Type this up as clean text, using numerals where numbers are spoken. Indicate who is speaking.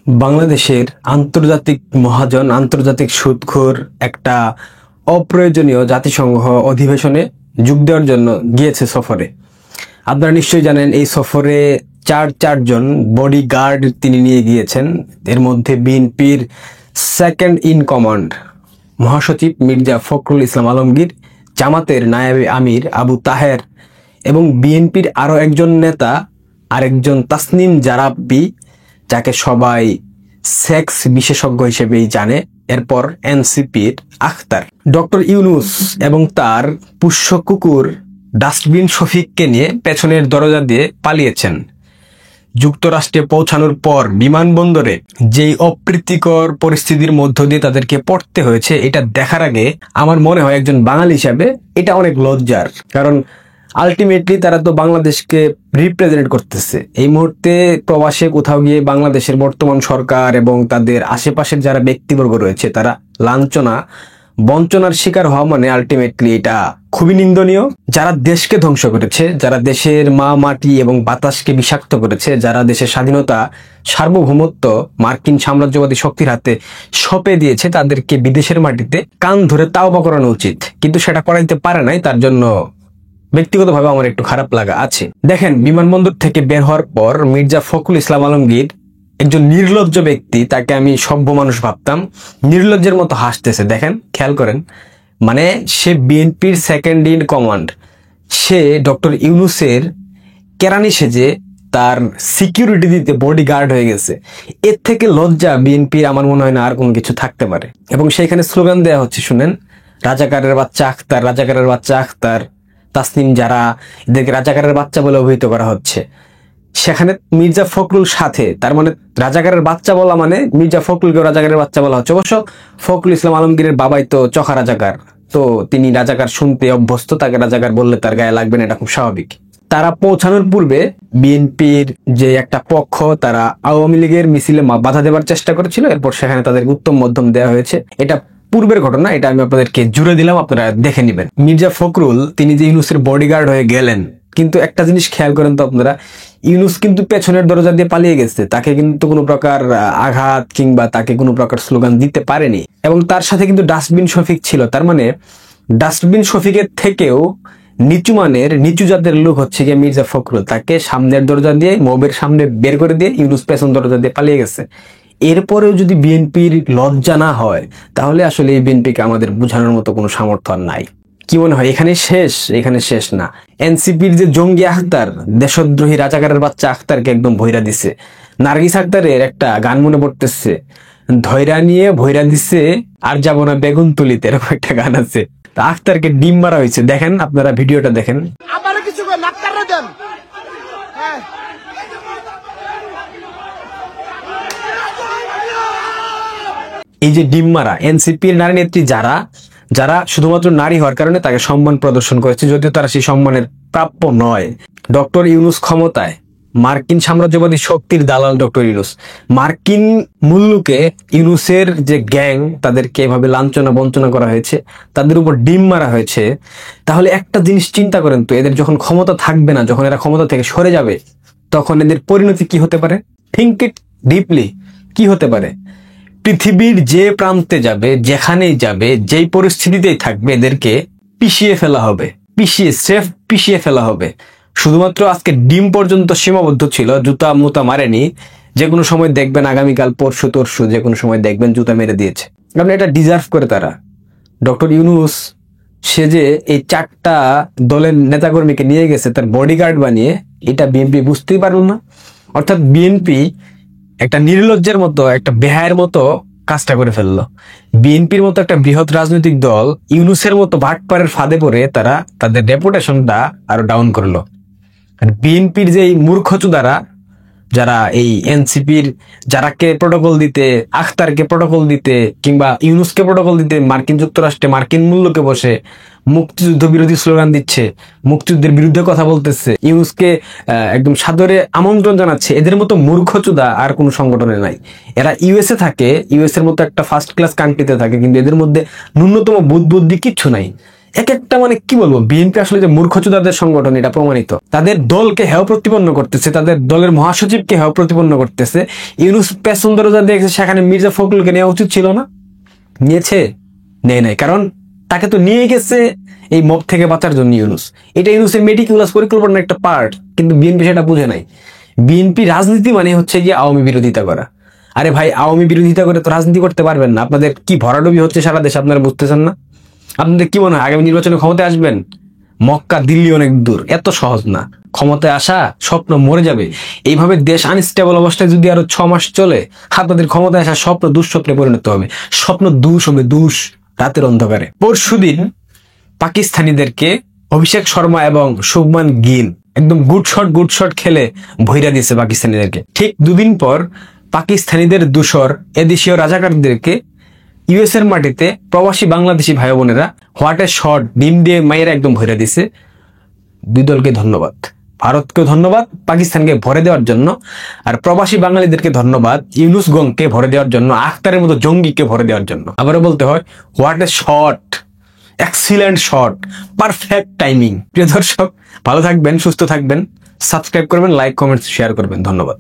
Speaker 1: বাংলাদেশের আন্তর্জাতিক মহাজন, আন্তর্জাতিক সুদখোর একটা অপ্রয়োজনীয় জাতিসংঘ অধিবেশনে যোগ দেওয়ার জন্য গিয়েছে সফরে। আপনারা নিশ্চয়ই জানেন এই সফরে চারজন বডিগার্ড তিনি নিয়ে গিয়েছেন। এর মধ্যে বিএনপির সেকেন্ড ইন কমান্ড মহাসচিব মির্জা ফখরুল ইসলাম আলমগীর, জামাতের নায়েবে আমির আবু তাহের এবং বিএনপির আরও একজন নেতা, আরেকজন তাসনিম জারাবি, যাকে সবাই সেক্স বিশেষজ্ঞ হিসেবেই জানে। এরপর এনসিপির আখতার, ডক্টর ইউনূস এবং তার পুষ্য কুকুর ডাস্টবিন শফিককে নিয়ে পেছনের দরজা দিয়ে পালিয়েছেন। যুক্তরাষ্ট্রে পৌঁছানোর পর বিমানবন্দরে যেই অপ্রীতিকর পরিস্থিতির মধ্য দিয়ে তাদেরকে পড়তে হয়েছে, এটা দেখার আগে আমার মনে হয় একজন বাঙালি হিসাবে এটা অনেক লজ্জার। কারণ আলটিমেটলি তারা তো বাংলাদেশকে রিপ্রেজেন্ট করতেছে। এই মুহূর্তে প্রবাসে কোথাও গিয়ে বাংলাদেশের বর্তমান সরকার এবং তাদের আশেপাশের যারা ব্যক্তিবর্গ রয়েছে তারা লাঞ্ছনা বঞ্চনার শিকার হওয়া মানে আলটিমেটলি এটা খুবই নিন্দনীয়। যারা দেশকে ধ্বংস করেছে, যারা দেশের মা মাটি এবং বাতাসকে বিষাক্ত করেছে, যারা দেশের স্বাধীনতা সার্বভৌমত্ব মার্কিন সাম্রাজ্যবাদী শক্তির হাতে সঁপে দিয়েছে, তাদেরকে বিদেশের মাটিতে কান ধরে তাওবা করানো উচিত। কিন্তু সেটা করাইতে পারে নাই, তার জন্য ব্যক্তিগতভাবে আমার একটু খারাপ লাগা আছে। দেখেন, বিমানবন্দর থেকে বের হওয়ার পর মির্জা ফখরুল ইসলাম আলমগীর একজন নির্লজ্জ ব্যক্তি, তাকে আমি সভ্য মানুষ ভাবতাম, নির্লজ্জের মতো হাসতেছে। দেখেন, খেয়াল করেন, মানে সে বিএনপির সেকেন্ড ইন কমান্ড, সে ডক্টর ইউনূসের কেরানি সেজে তার সিকিউরিটি দিতে বডিগার্ড হয়ে গেছে। এর থেকে লজ্জা বিএনপির আমার মনে হয় না আর কোনো কিছু থাকতে পারে। এবং সেইখানে স্লোগান দেওয়া হচ্ছে, শুনেন, রাজাকারের বাচ্চা আখতার, রাজাকারের বাচ্চা আখতার, তাসনিম যারা, এদেরকে রাজাকারের বাচ্চা বলে অভিহিত করা হচ্ছে। সেখানে মির্জা ফখরুল সাথে, তার মানে রাজাকারের বাচ্চা বলা মানে মির্জা ফখরুলকে রাজাকারের বাচ্চা বলা হচ্ছে। অবশ্য ফখরুল ইসলাম আলমগীরের বাবাই তো চখা রাজাকার, তো তিনি রাজাকার শুনতে অভ্যস্ত, তাকে রাজাকার বললে তার গায়ে লাগবে না, এটা খুব স্বাভাবিক। তারা পৌঁছানোর পূর্বে বিএনপির যে একটা পক্ষ, তারা আওয়ামী লীগের মিছিলে বাধা দেওয়ার চেষ্টা করেছিল। এরপর সেখানে তাদের উত্তম মধ্যম দেওয়া হয়েছে। এটা পূর্বের ঘটনা, এটা আমি আপনাদেরকে জুড়ে দিলাম, আপনারা দেখে নেবেন। মির্জা ফখরুল তিনি যে ইউনূসের বডিগার্ড হয়ে গেলেন, কিন্তু একটা জিনিস খেয়াল করেন তো আপনারা, ইউনূস কিন্তু পেছনের দরজা দিয়ে পালিয়ে গেছে। তাকে কিন্তু কোনো প্রকার আঘাত কিংবা তাকে কোনো প্রকার স্লোগান দিতে পারেনি। এবং তার সাথে কিন্তু ডাস্টবিন শফিক ছিল। তার মানে ডাস্টবিন শফিকের থেকেও নিচু মানের, নিচু জাতের লোক হচ্ছে গিয়ে মির্জা ফখরুল। তাকে সামনের দরজা দিয়ে, মোবের সামনে বের করে দিয়ে ইউনূস পেছন দরজা দিয়ে পালিয়ে গেছে। এরপরেও যদি বিএনপির লজ্জা না হয়, তাহলে আসলে এই বিএনপিকে আমাদের বোঝানোর মতো কোনো সামর্থ্য আর নাই। কি মনে হয় এখানে শেষ? এখানে শেষ না। এনসিপির যে জঙ্গি আখতার, দেশদ্রোহী রাজাকারের বাচ্চা আখতারকে একদম ভৈরা দিছে। নার্গিস আখতারের একটা গান মনে পড়তেছে, ধৈরা নিয়ে ভৈরা দিছে আর যাব না বেগুন তুলিতে, এরকম একটা গান আছে। আখতারকে ডিম মারা হয়েছে। দেখেন, আপনারা ভিডিওটা দেখেন। এই যে ডিম মারা, এনসিপির নারী নেত্রী যারা যারা শুধুমাত্র নারী হওয়ার কারণে তাকে সম্মান প্রদর্শন করেছে, যদিও তারা সেই সম্মানের প্রাপ্য নয়। ডক্টর ইউনূস ক্ষমতায়, মার্কিন সাম্রাজ্যবাদী শক্তির দালাল ডক্টর ইউনূস, মার্কিন মূল্যকে ইউনূসের যে গ্যাং, তাদেরকে এভাবে লাঞ্ছনা বঞ্চনা করা হয়েছে, তাদের উপর ডিম মারা হয়েছে। তাহলে একটা জিনিস চিন্তা করেন তো, এদের যখন ক্ষমতা থাকবে না, যখন এরা ক্ষমতা থেকে সরে যাবে, তখন এদের পরিণতি কি হতে পারে? Think it deeply. কি হতে পারে? পৃথিবীর যে প্রান্তে যাবে, যেখানেই যাবে, যেই পরিস্থিতিতেই থাকবে, এদেরকে পিষিয়ে ফেলা হবে, পিষিয়ে ফেলা হবে। শুধুমাত্র আজকে ডিম পর্যন্ত সীমাবদ্ধ ছিল, জুতা মুতা মারেনি। যে কোনো সময় দেখবেন, আগামীকাল পরশু তরশু যে কোনো সময় দেখবেন জুতা মেরে দিয়েছে। কারণ এটা ডিজার্ভ করে তারা। ডক্টর ইউনূস সে যে এই 4টা দলের নেতাকর্মীকে নিয়ে গেছে তার বডিগার্ড বানিয়ে, এটা বিএনপি বুঝতেই পারল না। অর্থাৎ বিএনপি একটা নির্লজ্জের মতো, একটা বেহায়ের মতো কাজটা করে ফেললো। বিএনপির মতো একটা বৃহৎ রাজনৈতিক দল ইউনূসের মতো বাটপারের ফাঁদে পড়ে তারা তাদের রেপুটেশনটা আরো ডাউন করলো। বিএনপির যে মূর্খচুদারা, যারা এই এনসিপির যারাকে প্রোটোকল দিতে, আখতারকে প্রোটোকল দিতে কিংবা ইউনূসকে প্রোটোকল দিতে মার্কিন যুক্তরাষ্ট্রে মার্কিন মূল্যকে বসে মুক্তিযুদ্ধ বিরোধী স্লোগান দিচ্ছে, মুক্তিযুদ্ধের বিরুদ্ধে কথা বলতেছে, ইউনূসকে একদম সাদরে আমন্ত্রণ জানাচ্ছে, এদের মতো মূর্খচুদা আর কোনো সংগঠনে নাই। এরা ইউএসএ থাকে, ইউএস এর মতো একটা ফার্স্ট ক্লাস কান্ট্রিতে থাকে, কিন্তু এদের মধ্যে ন্যূনতম বুদ্ধি কিচ্ছু নাই। এক একটা মানে কি বলবো, বিএনপি আসলে যে মূর্খচোদাদের সংগঠন এটা প্রমাণিত। তাদের দলকে হেয় প্রতিপন্ন করতেছে, তাদের দলের মহাসচিবকে হেয় প্রতিপন্ন করতেছে। ইউনূস পেছন দরজা দেখছে, সেখানে মির্জা ফখরুলকে নেওয়া উচিত ছিল না? নিয়েছে? নেয় নাই, কারণ তাকে তো নিয়ে গেছে এই মব থেকে বাঁচার জন্য ইউনূস। এটা ইউনূসের মেটিকুলাস পরিকল্পনার একটা পার্ট, কিন্তু বিএনপি সেটা বুঝে নাই। বিএনপি রাজনীতি মানে হচ্ছে গিয়ে আওয়ামী বিরোধিতা করা। আরে ভাই, আওয়ামী বিরোধিতা করে তো রাজনীতি করতে পারবেন না। আপনাদের কি ভরাডুবি হচ্ছে সারা দেশে, আপনারা বুঝতেছেন না? আপনাদের কি মনে হয় আগামী নির্বাচনে ক্ষমতায় আসবেন? মক্কা দিল্লি অনেক দূর, এত সহজ না। ক্ষমতায় আসা স্বপ্ন মরে যাবে। এইভাবে দেশ আনস্টেবল অবস্থায় যদি আরো 6 মাস চলে, আপনাদের ক্ষমতায় আসা স্বপ্ন দুঃস্বপ্নে পরিণত হবে। স্বপ্ন দুষ হবে, দুষ, রাতের অন্ধকারে। পরশুদিন পাকিস্তানিদেরকে অভিষেক শর্মা এবং শুভমান গিল একদম গুড শট খেলে ভৈরা দিয়েছে পাকিস্তানিদেরকে। ঠিক দুদিন পর পাকিস্তানিদের দূষর এদেশীয় রাজাকারদেরকে ইউএস এর মাটিতে প্রবাসী বাংলাদেশি ভাই বোনেরা হোয়াট এ শট ডিম দিয়ে মাইরা একদম ভরে দিছে। দুই দলকে ধন্যবাদ, ভারতকেও ধন্যবাদ পাকিস্তানকে ভরে দেওয়ার জন্য, আর প্রবাসী বাঙালিদেরকে ধন্যবাদ ইউনূস গংকে ভরে দেওয়ার জন্য, আখতারের মতো জঙ্গিকে ভরে দেওয়ার জন্য। আবারও বলতে হয়, what a shot, excellent shot, perfect timing. প্রিয় দর্শক, ভালো থাকবেন, সুস্থ থাকবেন, সাবস্ক্রাইব করবেন, লাইক কমেন্টস শেয়ার করবেন। ধন্যবাদ।